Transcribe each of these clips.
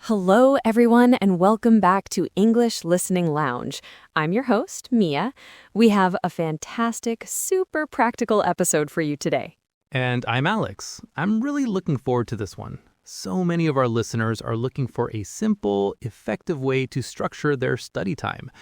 Hello, everyone, and welcome back to English Listening Lounge. I'm your host, Mia. We have a fantastic, super practical episode for you today. And I'm Alex. I'm really looking forward to this one. So many of our listeners are looking for a simple, effective way to structure their study time.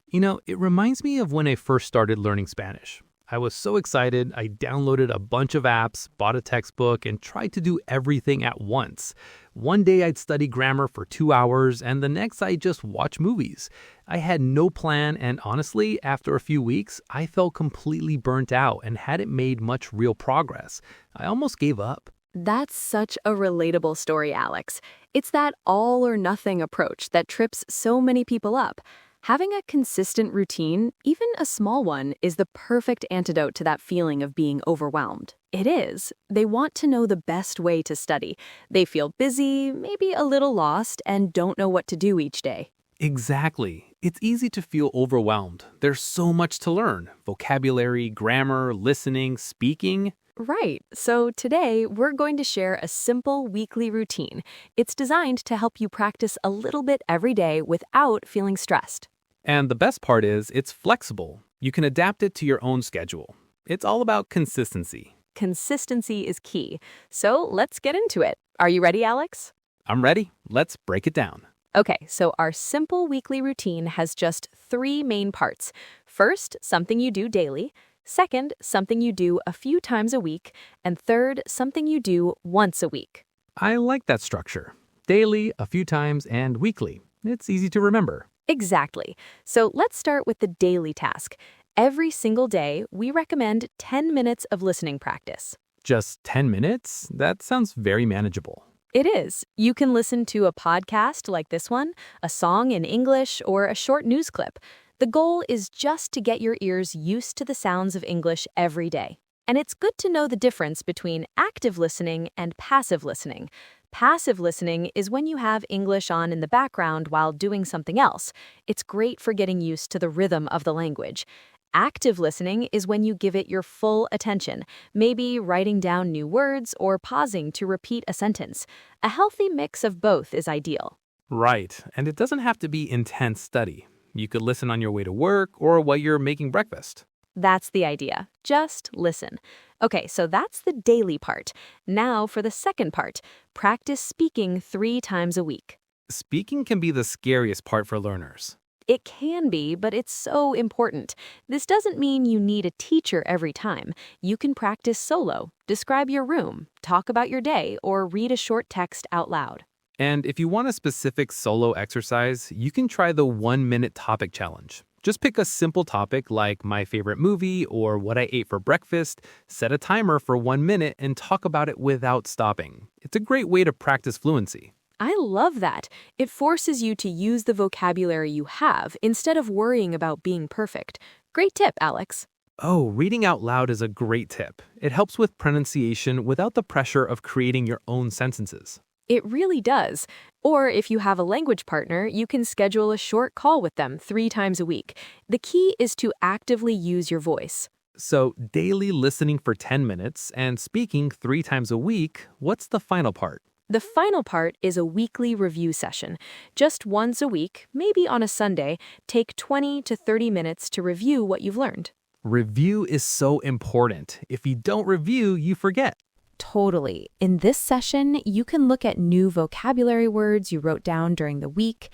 You know, it reminds me of when I first started learning Spanish. I was so excited, I downloaded a bunch of apps, bought a textbook, and tried to do everything at once. One day I'd study grammar for 2 hours, and the next I'd just watch movies. I had no plan, and honestly, after a few weeks, I felt completely burnt out and hadn't made much real progress. I almost gave up. That's such a relatable story, Alex. It's that all or nothing approach that trips so many people up. Having a consistent routine, even a small one, is the perfect antidote to that feeling of being overwhelmed. It is. They want to know the best way to study. They feel busy, maybe a little lost, and don't know what to do each day. Exactly. It's easy to feel overwhelmed. There's so much to learn. Vocabulary, grammar, listening, speaking. Right. So today, we're going to share a simple weekly routine. It's designed to help you practice a little bit every day without feeling stressed. And the best part is it's flexible. You can adapt it to your own schedule. It's all about consistency. Consistency is key. So let's get into it. Are you ready, Alex? I'm ready. Let's break it down. Okay, so our simple weekly routine has just 3 main parts. First, something you do daily. Second, something you do a few times a week. And third, something you do once a week. I like that structure. Daily, a few times, and weekly. It's easy to remember. Exactly. So let's start with the daily task. Every single day, we recommend 10 minutes of listening practice. Just 10 minutes? That sounds very manageable. It is. You can listen to a podcast like this one, a song in English, or a short news clip. The goal is just to get your ears used to the sounds of English every day. And it's good to know the difference between active listening and passive listening. Passive listening is when you have English on in the background while doing something else. It's great for getting used to the rhythm of the language. Active listening is when you give it your full attention, maybe writing down new words or pausing to repeat a sentence. A healthy mix of both is ideal. Right, and it doesn't have to be intense study. You could listen on your way to work or while you're making breakfast. That's the idea. Just listen. Okay, so that's the daily part. Now for the second part, practice speaking 3 times a week. Speaking can be the scariest part for learners. It can be, but it's so important. This doesn't mean you need a teacher every time. You can practice solo, describe your room, talk about your day, or read a short text out loud. And if you want a specific solo exercise, you can try the 1-minute topic challenge. Just pick a simple topic like my favorite movie or what I ate for breakfast, set a timer for 1 minute, and talk about it without stopping. It's a great way to practice fluency. I love that. It forces you to use the vocabulary you have instead of worrying about being perfect. Great tip, Alex. Oh, reading out loud is a great tip. It helps with pronunciation without the pressure of creating your own sentences. It really does. Or if you have a language partner, you can schedule a short call with them 3 times a week. The key is to actively use your voice. So, daily listening for 10 minutes and speaking 3 times a week, what's the final part? The final part is a weekly review session. Just once a week, maybe on a Sunday, take 20 to 30 minutes to review what you've learned. Review is so important. If you don't review, you forget. Totally. In this session, you can look at new vocabulary words you wrote down during the week.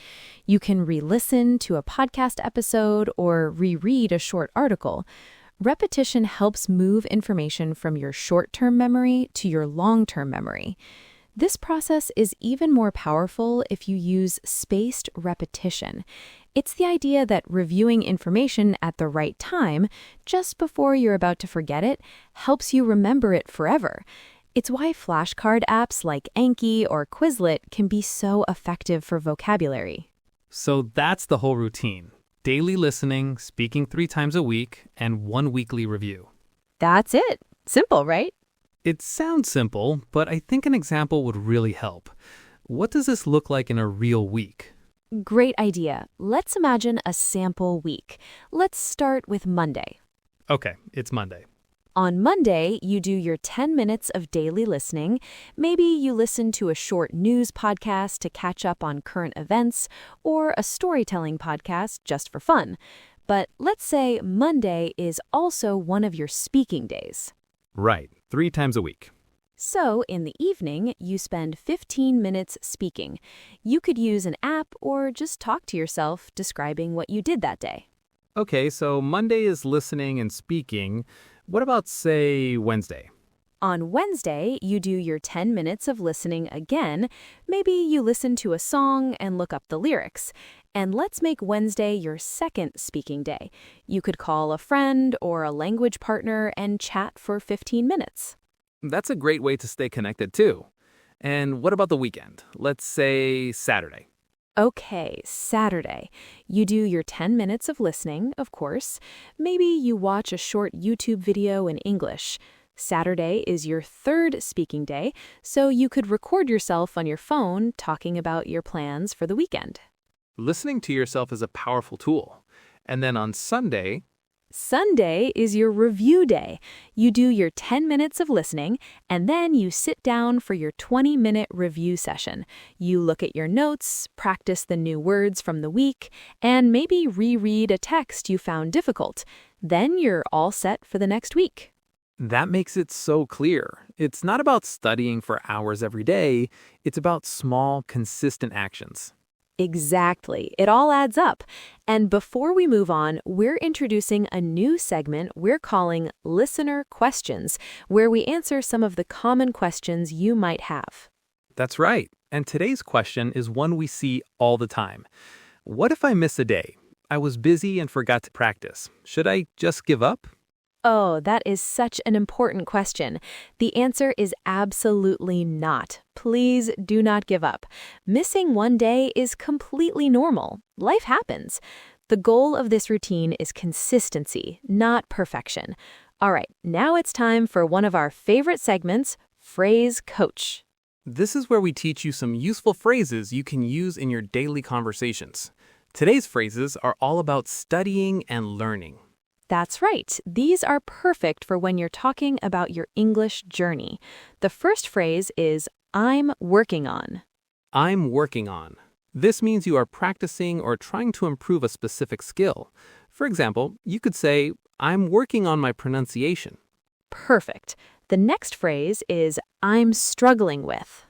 You can re-listen to a podcast episode or reread a short article. Repetition helps move information from your short-term memory to your long-term memory. This process is even more powerful if you use spaced repetition. It's the idea that reviewing information at the right time, just before you're about to forget it, helps you remember it forever. It's why flashcard apps like Anki or Quizlet can be so effective for vocabulary. So that's the whole routine. Daily listening, speaking 3 times a week, and 1 weekly review. That's it. Simple, right? It sounds simple, but I think an example would really help. What does this look like in a real week? Great idea. Let's imagine a sample week. Let's start with Monday. Okay, it's Monday. On Monday, you do your 10 minutes of daily listening. Maybe you listen to a short news podcast to catch up on current events or a storytelling podcast just for fun. But let's say Monday is also one of your speaking days. Right, 3 times a week. So, in the evening, you spend 15 minutes speaking. You could use an app or just talk to yourself describing what you did that day. Okay, so Monday is listening and speaking. What about, say, Wednesday? On Wednesday, you do your 10 minutes of listening again. Maybe you listen to a song and look up the lyrics. And let's make Wednesday your second speaking day. You could call a friend or a language partner and chat for 15 minutes. That's a great way to stay connected, too. And what about the weekend? Let's say Saturday. Okay, Saturday. You do your 10 minutes of listening, of course. Maybe you watch a short YouTube video in English. Saturday is your third speaking day, so you could record yourself on your phone talking about your plans for the weekend. Listening to yourself is a powerful tool. And then on Sunday is your review day. You do your 10 minutes of listening, and then you sit down for your 20-minute review session. You look at your notes, practice the new words from the week, and maybe reread a text you found difficult. Then you're all set for the next week. That makes it so clear. It's not about studying for hours every day. It's about small, consistent actions. Exactly. It all adds up. And before we move on, we're introducing a new segment we're calling Listener Questions, where we answer some of the common questions you might have. That's right. And today's question is one we see all the time. What if I miss a day? I was busy and forgot to practice. Should I just give up? Oh, that is such an important question. The answer is absolutely not. Please do not give up. Missing one day is completely normal. Life happens. The goal of this routine is consistency, not perfection. All right, now it's time for one of our favorite segments, Phrase Coach. This is where we teach you some useful phrases you can use in your daily conversations. Today's phrases are all about studying and learning. That's right. These are perfect for when you're talking about your English journey. The first phrase is, I'm working on. I'm working on. This means you are practicing or trying to improve a specific skill. For example, you could say, I'm working on my pronunciation. Perfect. The next phrase is, I'm struggling with.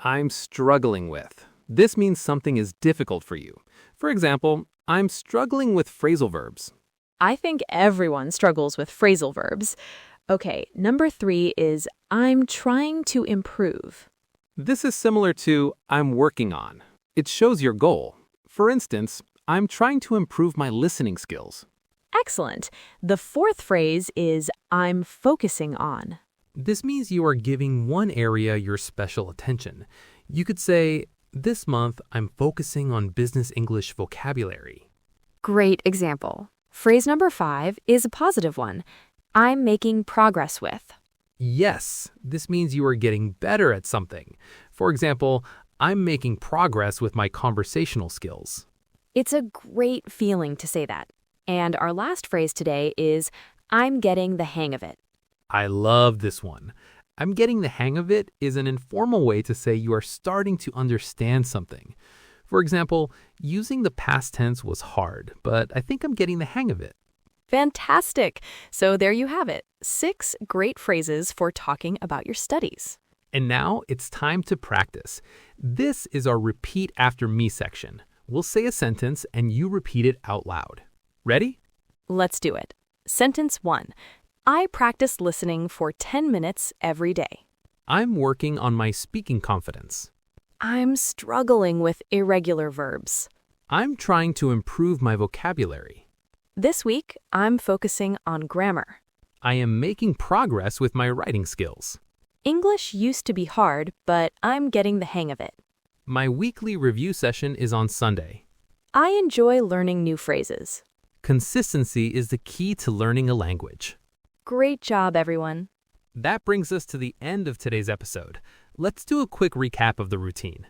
I'm struggling with. This means something is difficult for you. For example, I'm struggling with phrasal verbs. I think everyone struggles with phrasal verbs. Okay, number 3 is, I'm trying to improve. This is similar to I'm working on. It shows your goal. For instance, I'm trying to improve my listening skills. Excellent. The fourth phrase is, I'm focusing on. This means you are giving one area your special attention. You could say, this month I'm focusing on business English vocabulary. Great example. Phrase number 5 is a positive one. I'm making progress with. Yes, this means you are getting better at something. For example, I'm making progress with my conversational skills. It's a great feeling to say that. And our last phrase today is, I'm getting the hang of it. I love this one. I'm getting the hang of it is an informal way to say you are starting to understand something. For example, using the past tense was hard, but I think I'm getting the hang of it. Fantastic! So there you have it, 6 great phrases for talking about your studies. And now it's time to practice. This is our repeat after me section. We'll say a sentence and you repeat it out loud. Ready? Let's do it. Sentence 1. I practice listening for 10 minutes every day. I'm working on my speaking confidence. I'm struggling with irregular verbs. I'm trying to improve my vocabulary. This week, I'm focusing on grammar. I am making progress with my writing skills. English used to be hard, but I'm getting the hang of it. My weekly review session is on Sunday. I enjoy learning new phrases. Consistency is the key to learning a language. Great job, everyone. That brings us to the end of today's episode. Let's do a quick recap of the routine.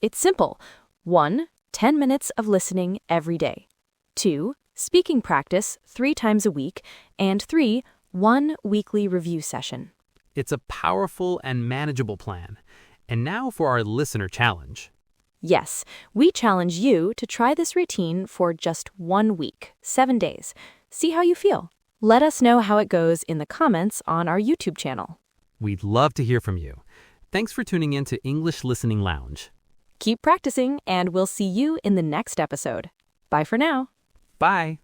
It's simple. 1, 10 minutes of listening every day. 2, speaking practice 3 times a week. And 3, 1 weekly review session. It's a powerful and manageable plan. And now for our listener challenge. Yes, we challenge you to try this routine for just 1 week, 7 days. See how you feel. Let us know how it goes in the comments on our YouTube channel. We'd love to hear from you. Thanks for tuning in to English Listening Lounge. Keep practicing, and we'll see you in the next episode. Bye for now. Bye.